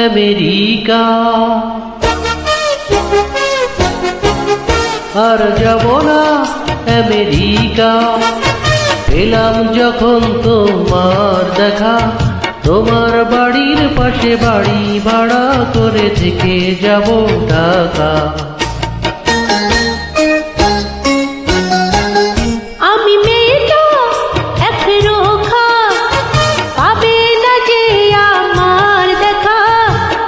America. আর যাব না America, পেলাম যখন তোমার দেখা। তোমার বাড়ির পাশে বাড়ি ভাড়া করে থেকে যাব ঢাকা। আমি মেয়েটা একরোখা, পাবে না যে আমার দেখা।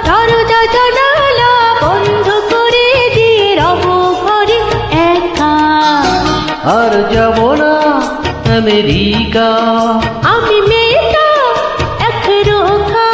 দরজা জানালা বন্ধ করে দিয়ে রব ঘরে একা। আর যাব না আমেরিকা। আমি মেয়েটা একরোখা।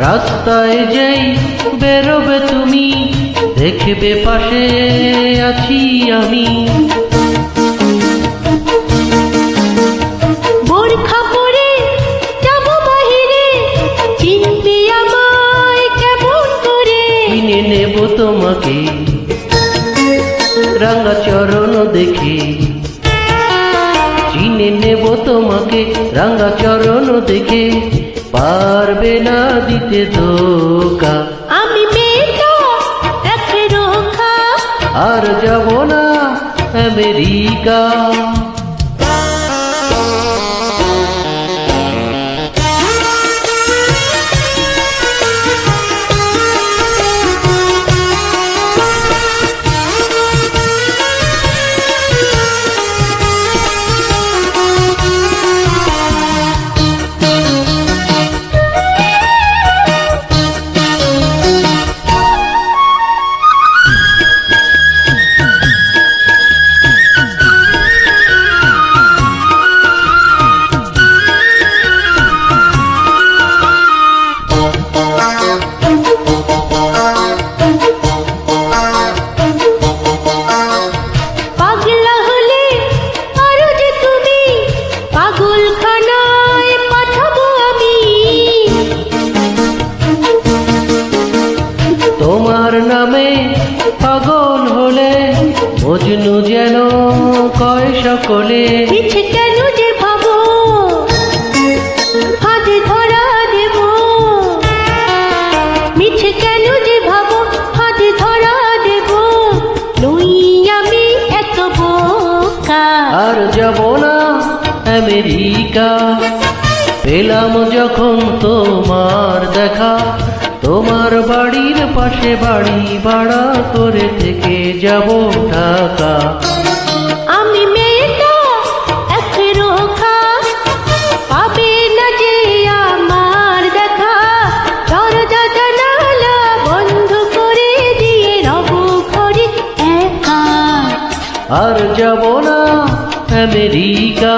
রাস্তায় যেই বেরোবে তুমি, দেখবে পাশে আছি আমি। বোরখা পরে যাব বাহিরে, চিনবি আমায় কেমন করে? কিনে নেব তোমাকে রাঙা চরণ দেখে। চিনে নেব তোমাকে রাঙা চরণ দেখে, পারবে না দিতে ধোঁকা। আমি মেয়েটা একরোখা। আর যাব না আমেরিকা। পাগলা হলে আরো যে তুমি, পাগলখানায় পাঠাবো আমি। তোমার নামে পাগল হলে মজনু যেন কয় সকলে। মিছে কেন যে ভাবো, হাতে ধরা দেব। মিছে কেন যে ভাবো, হাতে ধরা দেব। নই আমি এত বোকা। আর যাব না আমেরিকা, পেলাম যখন তোমার দেখা। তোমার বাড়ির পাশে বাড়ি ভাড়া করে থেকে যাব ঢাকা। আমি মেয়েটা একরোখা, পাবে না যে আমার দেখা। দরজা জানালা বন্ধ করে দিয়ে রব ঘরে একা। আর যাব না আমেরিকা।